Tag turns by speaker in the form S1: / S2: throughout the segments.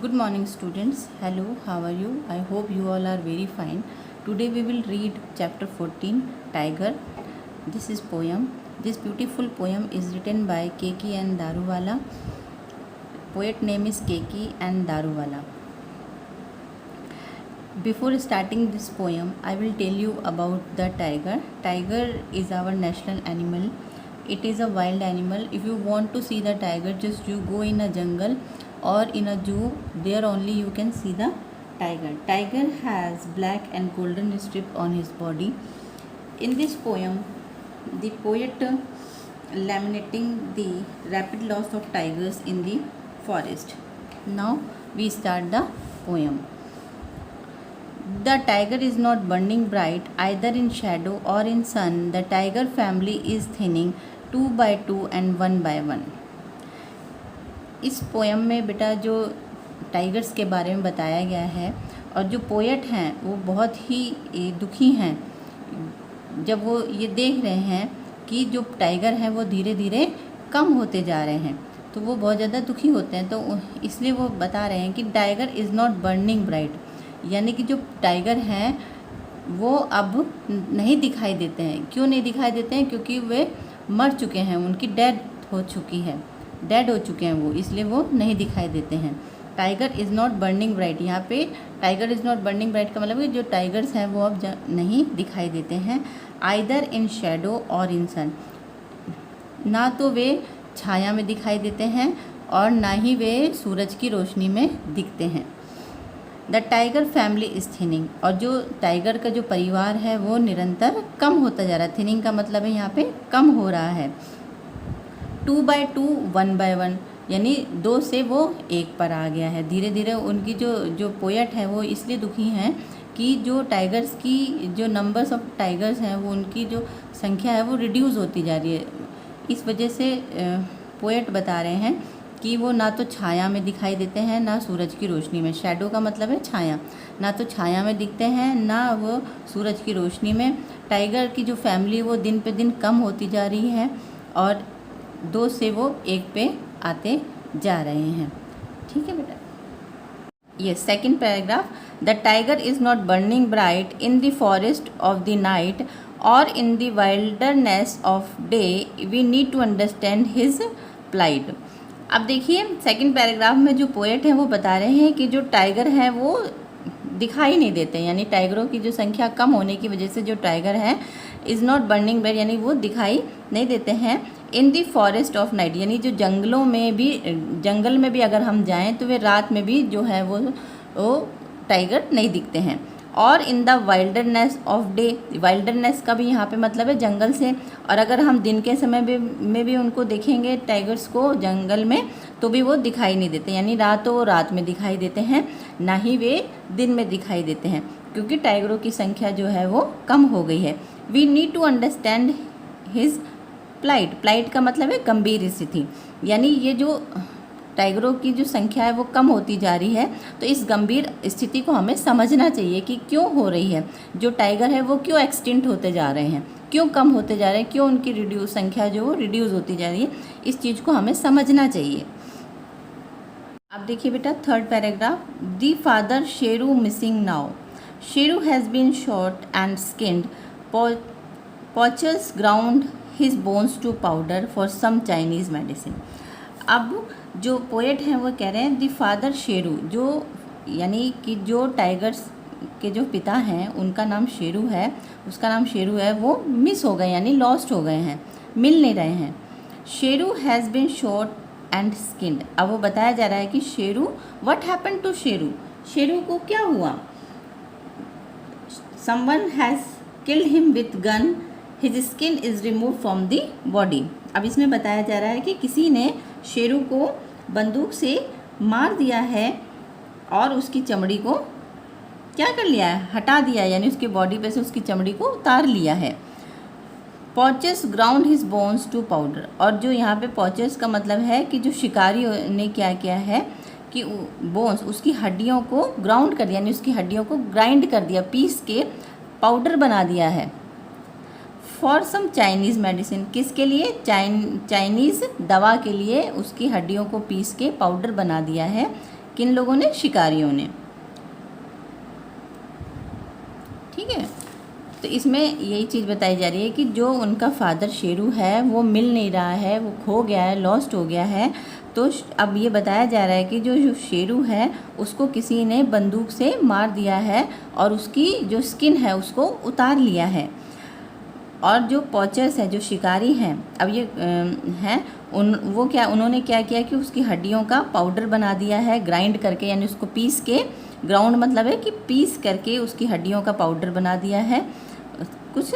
S1: Good morning, students. Hello, how are you? I hope you all are very fine. Today we will read chapter 14, Tiger. This is poem. This beautiful poem is written by Keki and Daruwala. Poet name is Keki and Daruwala. Before starting this poem, I will tell you about the tiger. Tiger is our national animal. It is a wild animal. If you want to see the tiger, just you go in a jungle or in a zoo. There only you can see the tiger. Tiger has black and golden strip on his body. In this poem, the poet laminating the rapid loss of tigers in the forest. Now we start the poem. The tiger is not burning bright either in shadow or in sun. The tiger family is thinning 2 by 2 and 1 by 1. इस poem में बेटा जो tigers के बारे में बताया गया है और जो पोएट हैं वो बहुत ही दुखी हैं जब वो ये देख रहे हैं कि जो टाइगर हैं वो धीरे धीरे कम होते जा रहे हैं, तो वो बहुत ज़्यादा दुखी होते हैं। तो इसलिए वो बता रहे हैं कि tiger is not burning bright, यानी कि जो टाइगर हैं वो अब नहीं दिखाई देते हैं। क्यों नहीं दिखाई देते हैं? क्योंकि वे मर चुके हैं, उनकी डेड हो चुके हैं वो, इसलिए वो नहीं दिखाई देते हैं। Tiger is not burning bright, यहाँ पे tiger is not burning bright का मतलब है जो टाइगर्स हैं वो अब नहीं दिखाई देते हैं। आइदर इन शेडो और इन सन, ना तो वे छाया में दिखाई देते हैं और ना ही वे सूरज की रोशनी में दिखते हैं। The tiger family is thinning, और जो टाइगर का जो परिवार है वो निरंतर कम होता जा रहा है। थिनिंग का मतलब है यहाँ पे कम हो रहा है। 2 by 2 1 by 1, यानी 2 से वो 1 पर आ गया है। धीरे धीरे उनकी जो पोएट है वो इसलिए दुखी हैं कि जो टाइगर्स की जो नंबर्स ऑफ टाइगर्स हैं वो उनकी जो संख्या है वो रिड्यूस होती जा रही है। इस वजह से पोएट बता रहे हैं कि वो ना तो छाया में दिखाई देते हैं ना सूरज की रोशनी में। शैडो का मतलब है छाया, ना तो छाया में दिखते हैं ना वो सूरज की रोशनी में। टाइगर की जो फैमिली वो दिन पे दिन कम होती जा रही है और 2 से वो 1 पे आते जा रहे हैं। ठीक है बेटा। ये second paragraph, the tiger is not burning bright in the forest of the night और in the wilderness of day, we need to understand his plight. अब देखिए सेकंड पैराग्राफ में जो पोएट हैं वो बता रहे हैं कि जो टाइगर हैं वो दिखाई नहीं देते, यानी टाइगरों की जो संख्या कम होने की वजह से जो टाइगर हैं इज़ नॉट बर्निंग ब्राइट, यानी वो दिखाई नहीं देते हैं। इन दी फॉरेस्ट ऑफ नाइट, यानी जो जंगल में भी अगर हम जाएं तो वे रात में भी जो है वो टाइगर नहीं दिखते हैं। और in the wilderness of day, wilderness का भी यहाँ पे मतलब है जंगल से, और अगर हम दिन के समय में भी उनको देखेंगे टाइगर्स को जंगल में तो भी वो दिखाई नहीं देते, यानी रात में दिखाई देते हैं, ना ही वे दिन में दिखाई देते हैं, क्योंकि टाइगरों की संख्या जो है वो कम हो गई है। We need to understand his plight का मतलब है गंभीर स्थिति, यानी ये जो टाइगरों की जो संख्या है वो कम होती जा रही है, तो इस गंभीर स्थिति को हमें समझना चाहिए कि क्यों हो रही है। जो टाइगर है वो क्यों एक्सटिंक्ट होते जा रहे हैं, क्यों कम होते जा रहे हैं, क्यों उनकी संख्या जो वो रिड्यूस होती जा रही है, इस चीज़ को हमें समझना चाहिए। अब देखिए बेटा third paragraph, the father Sheru missing now, Sheru has been shot and skinned, poachers ground his bones to powder for some Chinese medicine. अब जो पोएट हैं वो कह रहे हैं दी फादर शेरू, जो यानी कि जो टाइगर्स के जो पिता हैं उनका नाम शेरू है, उसका नाम शेरू है, वो मिस हो गए यानी लॉस्ट हो गए हैं, मिल नहीं रहे हैं। Sheru has been shot and skinned, अब वो बताया जा रहा है कि Sheru, what happened to Sheru, Sheru को क्या हुआ। Someone has killed him with gun, his skin is remove from the body. अब इसमें बताया जा रहा है कि किसी ने शेरू को बंदूक से मार दिया है और उसकी चमड़ी को क्या कर लिया है, हटा दिया, यानी उसकी बॉडी पे से उसकी चमड़ी को उतार लिया है। Poachers ground his bones to powder, और जो यहाँ पे पॉचेस का मतलब है कि जो शिकारी ने क्या किया है कि बोन्स, उसकी हड्डियों को ग्राउंड कर दिया, यानी उसकी हड्डियों को ग्राइंड कर दिया, पीस के पाउडर बना दिया है। फॉर सम चाइनीज़ मेडिसिन, किसके लिए, चाइनीज़ दवा के लिए उसकी हड्डियों को पीस के पाउडर बना दिया है। किन लोगों ने? शिकारियों ने। ठीक है, तो इसमें यही चीज़ बताई जा रही है कि जो उनका फादर शेरू है वो मिल नहीं रहा है, वो खो गया है, लॉस्ट हो गया है। तो अब ये बताया जा रहा है कि जो शेरू है उसको किसी ने बंदूक से मार दिया है और उसकी जो स्किन है उसको उतार लिया है। और जो पॉचर्स हैं, जो शिकारी हैं, अब ये हैं उन्होंने क्या किया कि उसकी हड्डियों का पाउडर बना दिया है ग्राइंड करके, यानी उसको पीस के, ग्राउंड मतलब है कि पीस करके उसकी हड्डियों का पाउडर बना दिया है कुछ।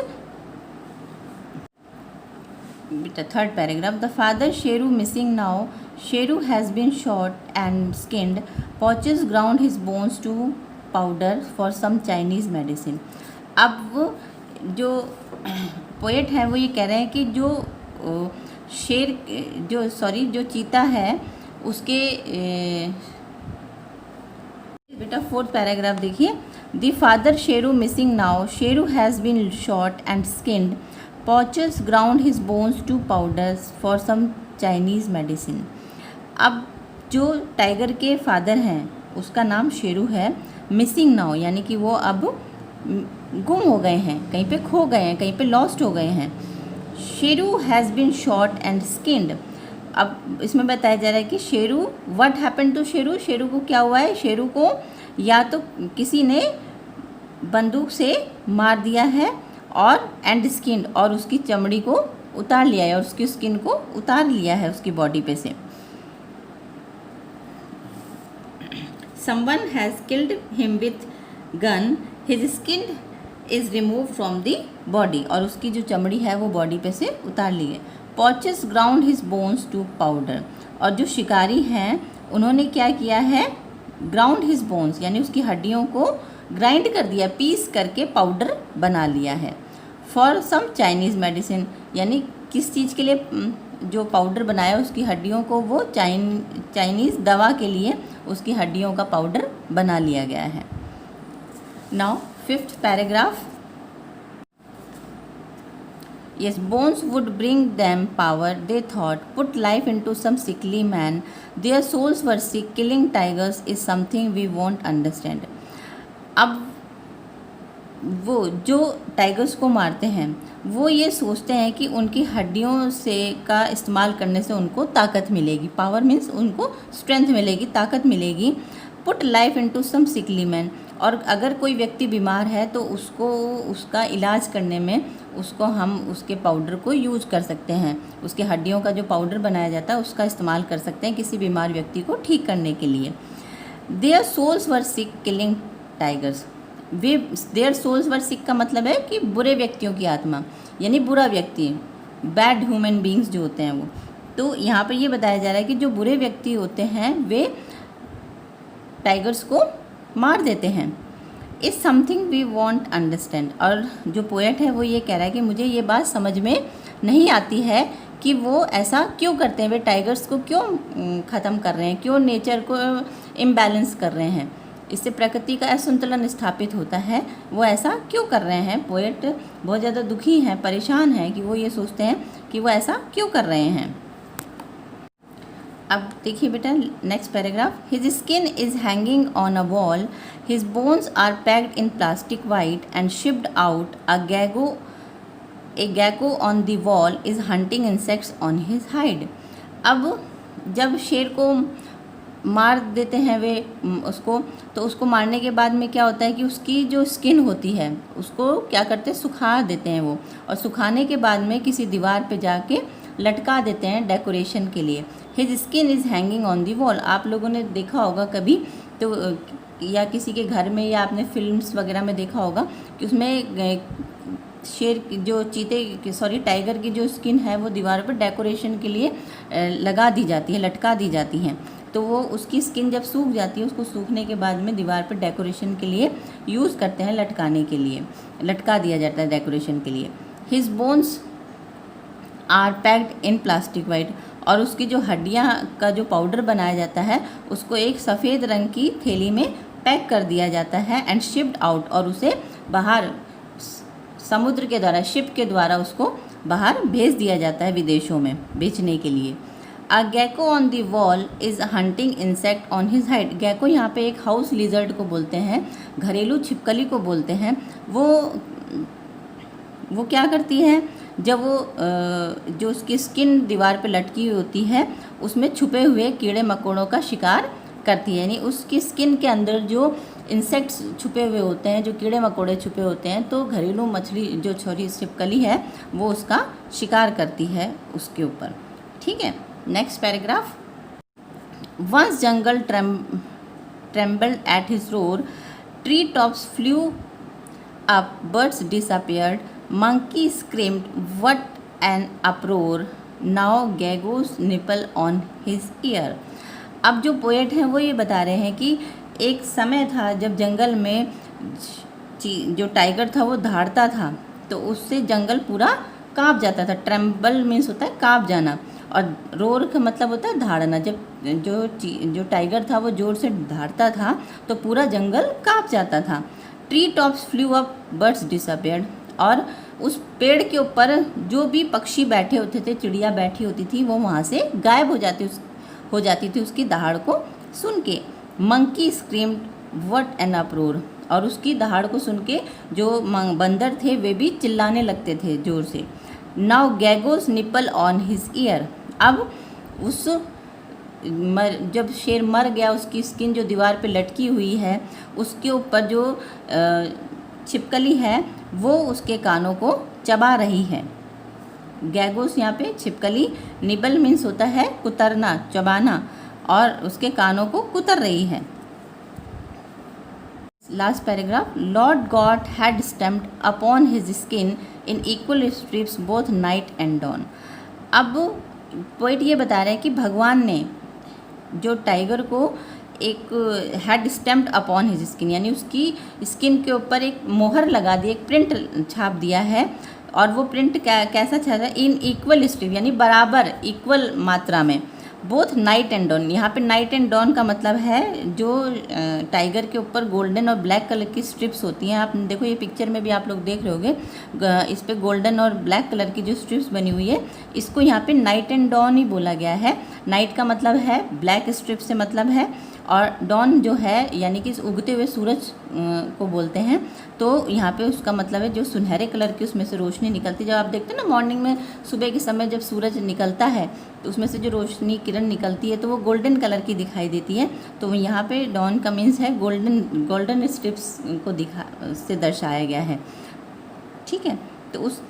S1: Third paragraph, the father Sheru missing now, Sheru has been shot and skinned, poachers ground his bones to powder for some Chinese medicine. अब वो जो पोएट हैं वो ये कह रहे हैं कि जो चीता है उसके बेटा फोर्थ पैराग्राफ देखिए, the father Sheru missing now, Sheru has been shot and skinned, poachers ground his bones to powders for some Chinese medicine. अब जो टाइगर के फादर हैं उसका नाम शेरू है, मिसिंग नाउ यानी कि वो अब गुम हो गए हैं, कहीं पे खो गए हैं, कहीं पे लॉस्ट हो गए हैं। Sheru has been shot and skinned, अब इसमें बताया जा रहा है कि Sheru, what happened to Sheru, Sheru को क्या हुआ है? शेरू को या तो किसी ने बंदूक से मार दिया है और एंड स्किन, और उसकी चमड़ी को उतार लिया है और उसकी स्किन को उतार लिया है उसकी बॉडी पे से। Someone has killed him with gun, his skin is removed from the body, और उसकी जो चमड़ी है वो बॉडी पे से उतार ली है। Poaches ground his bones to powder, और जो शिकारी हैं उन्होंने क्या किया है? ग्राउंड हिज बोन्स यानी उसकी हड्डियों को ग्राइंड कर दिया, पीस करके पाउडर बना लिया है। फॉर सम चाइनीज़ मेडिसिन, यानी किस चीज़ के लिए जो पाउडर बनाया उसकी हड्डियों को, वो चाइनीज़ दवा के लिए उसकी हड्डियों का पाउडर बना लिया गया है। Now fifth paragraph, yes, bones would bring them power, they thought, put life into some sickly man, their souls were sick, killing tigers is something we won't understand। अब वो जो टाइगर्स को मारते हैं वो ये सोचते हैं कि उनकी हड्डियों से का इस्तेमाल करने से उनको ताकत मिलेगी, पावर मीन्स उनको स्ट्रेंथ मिलेगी, ताकत मिलेगी। Put life into some सिकली man, और अगर कोई व्यक्ति बीमार है तो उसको उसका इलाज करने में उसको हम उसके पाउडर को यूज कर सकते हैं, उसके हड्डियों का जो पाउडर बनाया जाता है उसका इस्तेमाल कर सकते हैं किसी बीमार व्यक्ति को ठीक करने के लिए। Their souls were sick killing tigers, वे देयर सोल्स वर सिक का मतलब है कि बुरे व्यक्तियों की आत्मा, यानी बुरा व्यक्ति, बैड ह्यूमन बींग्स जो होते हैं वो। तो यहाँ पर ये बताया जा रहा है कि जो बुरे व्यक्ति होते हैं वे टाइगर्स को मार देते हैं। Is something we want understand, और जो पोएट है वो ये कह रहा है कि मुझे ये बात समझ में नहीं आती है कि वो ऐसा क्यों करते हैं, वे टाइगर्स को क्यों ख़त्म कर रहे हैं, क्यों नेचर को इम्बैलेंस कर रहे हैं, इससे प्रकृति का असंतुलन स्थापित होता है, वो ऐसा क्यों कर रहे हैं। पोएट बहुत ज़्यादा दुखी हैं, परेशान हैं कि वो ये सोचते हैं कि वो ऐसा क्यों कर रहे हैं। अब देखिए बेटा next paragraph, his skin is hanging on a wall, his bones are packed in plastic white and shipped out, a gecko on the wall is hunting insects on his hide. अब जब शेर को मार देते हैं वे उसको, तो उसको मारने के बाद में क्या होता है कि उसकी जो स्किन होती है उसको क्या करते हैं, सुखा देते हैं वो, और सुखाने के बाद में किसी दीवार पे जाके लटका देते हैं डेकोरेशन के लिए। His skin is hanging on the wall, आप लोगों ने देखा होगा कभी तो, या किसी के घर में या आपने फिल्म्स वगैरह में देखा होगा कि उसमें शेर जो टाइगर की जो स्किन है वो दीवार पर डेकोरेशन के लिए लगा दी जाती है, लटका दी जाती हैं। तो वो उसकी स्किन जब सूख जाती है, उसको सूखने के बाद में दीवार पर डेकोरेशन के लिए यूज़ करते हैं, लटकाने के लिए लटका दिया जाता है डेकोरेशन के लिए। His bones are packed in plastic white, और उसकी जो हड्डियाँ का जो पाउडर बनाया जाता है उसको एक सफ़ेद रंग की थैली में पैक कर दिया जाता है एंड शिप्ड आउट, और उसे बाहर समुद्र के द्वारा, शिप के द्वारा उसको बाहर भेज दिया जाता है विदेशों में बेचने के लिए। A gecko on the wall is hunting insect on his hide. Gecko यहाँ पे एक हाउस लिजर्ड को बोलते हैं, घरेलू छिपकली को बोलते हैं। वो क्या करती है, जब वो जो उसकी स्किन दीवार पे लटकी हुई होती है उसमें छुपे हुए कीड़े मकोड़ों का शिकार करती है। यानी उसकी स्किन के अंदर जो इंसेक्ट्स छुपे हुए होते हैं, जो कीड़े मकोड़े छुपे होते हैं, तो घरेलू मछली जो छोटी छिपकली है वो उसका शिकार करती है उसके ऊपर। ठीक है, next paragraph. Once jungle trembled at his roar, tree tops flew up, birds disappeared, monkey screamed, what an uproar, now Gago's nipple on his ear। अब जो पोएट हैं वो ये बता रहे हैं कि एक समय था जब जंगल में जो टाइगर था वो दहाड़ता था, तो उससे जंगल पूरा काँप जाता था। ट्रेम्बल मीन्स होता है काँप जाना, और रोर का मतलब होता है दहाड़ना। जब जो टाइगर था वो जोर से दहाड़ता था तो पूरा जंगल काँप जाता था। Tree tops flu up, birds disappeared, और उस पेड़ के ऊपर जो भी पक्षी बैठे होते थे, चिड़िया बैठी होती थी, वो वहाँ से गायब हो जाती थी उसकी दहाड़ को सुन के। मंकी स्क्रीम्ड, व्हाट एन अपरोर, और उसकी दहाड़ को सुन के जो बंदर थे वे भी चिल्लाने लगते थे ज़ोर से। Now geckos nibble on his ear, अब जब शेर मर गया, उसकी स्किन जो दीवार पे लटकी हुई है उसके ऊपर जो छिपकली है वो उसके कानों को चबा रही है। गैगोस यहाँ पे छिपकली, निबल मीन्स होता है कुतरना, चबाना, और उसके कानों को कुतर रही है। Last paragraph. Lord God had stamped upon his skin in equal strips both night and dawn. अब पोइट ये बता रहे हैं कि भगवान ने जो टाइगर को एक had stamped upon his skin, यानी उसकी स्किन के ऊपर एक मोहर लगा दी, एक प्रिंट छाप दिया है। और वो प्रिंट कैसा छापा है, इन इक्वल स्ट्रिप, यानी बराबर, इक्वल मात्रा में, बोथ नाइट एंड डॉन। यहाँ पे नाइट एंड डॉन का मतलब है जो टाइगर के ऊपर गोल्डन और ब्लैक कलर की स्ट्रिप्स होती हैं। आप देखो ये पिक्चर में भी आप लोग देख रहे होंगे, इस पे गोल्डन और ब्लैक कलर की जो स्ट्रिप्स बनी हुई है, इसको यहाँ पे नाइट एंड डॉन ही बोला गया है। नाइट का मतलब है ब्लैक स्ट्रिप से मतलब है, और डॉन जो है यानी कि उगते हुए सूरज को बोलते हैं। तो यहाँ पे उसका मतलब है जो सुनहरे कलर की उसमें से रोशनी निकलती है। जब आप देखते हैं ना मॉर्निंग में, सुबह के समय जब सूरज निकलता है तो उसमें से जो रोशनी किरण निकलती है तो वो गोल्डन कलर की दिखाई देती है। तो यहाँ पे डॉन का मीन्स है गोल्डन स्ट्रिप्स को से दर्शाया गया है। ठीक है, तो उस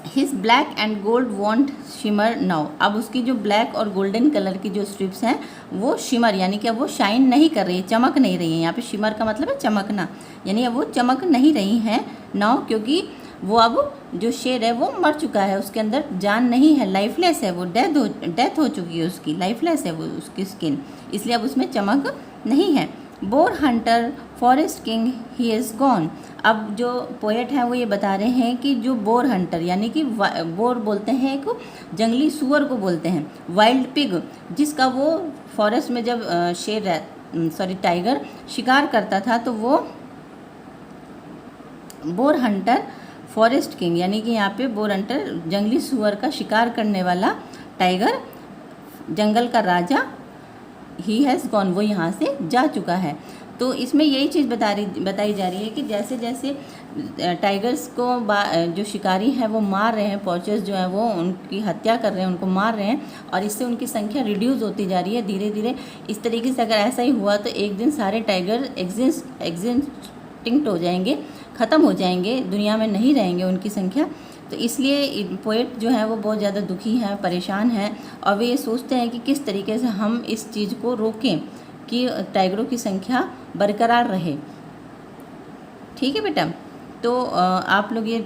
S1: his black and gold want shimmer now, अब उसकी जो ब्लैक और गोल्डन कलर की जो स्ट्रिप्स हैं वो शिमर, यानी कि अब वो शाइन नहीं कर रही है, चमक नहीं रही है। यहाँ पे शिमर का मतलब है चमकना, यानी अब वो चमक नहीं रही हैं नाउ, क्योंकि वो अब जो शेर है वो मर चुका है, उसके अंदर जान नहीं है, लाइफलेस है, वो डेथ हो चुकी है उसकी, लाइफलेस है वो उसकी स्किन, इसलिए अब उसमें चमक नहीं है। Bore Hunter forest king he is gone, अब जो पोएट हैं वो ये बता रहे हैं कि जो बोर हंटर, यानी कि बोर बोलते हैं एक जंगली सुअर को बोलते हैं, वाइल्ड पिग, जिसका वो फॉरेस्ट में जब टाइगर शिकार करता था, तो वो बोर हंटर फॉरेस्ट किंग, यानी कि यहाँ पे बोर हंटर जंगली सुअर का शिकार करने वाला टाइगर, जंगल का राजा, ही हैज़ गॉन, वो यहाँ से जा चुका है। तो इसमें यही चीज़ बताई जा रही है कि जैसे जैसे टाइगर्स को जो शिकारी हैं वो मार रहे हैं, पॉचर्स जो हैं वो उनकी हत्या कर रहे हैं, उनको मार रहे हैं, और इससे उनकी संख्या रिड्यूस होती जा रही है धीरे धीरे। इस तरीके से अगर ऐसा ही हुआ तो एक दिन सारे टाइगर एग्जिस्टिंक्ट हो जाएंगे, ख़त्म हो जाएंगे, दुनिया में नहीं रहेंगे उनकी संख्या। तो इसलिए पोएट जो है वो बहुत ज़्यादा दुखी हैं, परेशान हैं, और वे ये सोचते हैं कि किस तरीके से हम इस चीज़ को रोकें कि टाइगरों की संख्या बरकरार रहे। ठीक है बेटा, तो आप लोग ये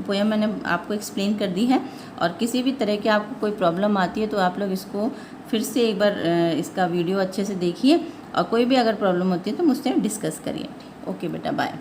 S1: पोएम मैंने आपको एक्सप्लेन कर दी है, और किसी भी तरह की आपको कोई प्रॉब्लम आती है तो आप लोग इसको फिर से एक बार इसका वीडियो अच्छे से देखिए, और कोई भी अगर प्रॉब्लम होती है तो मुझसे डिस्कस करिए। ओके बेटा, बाय।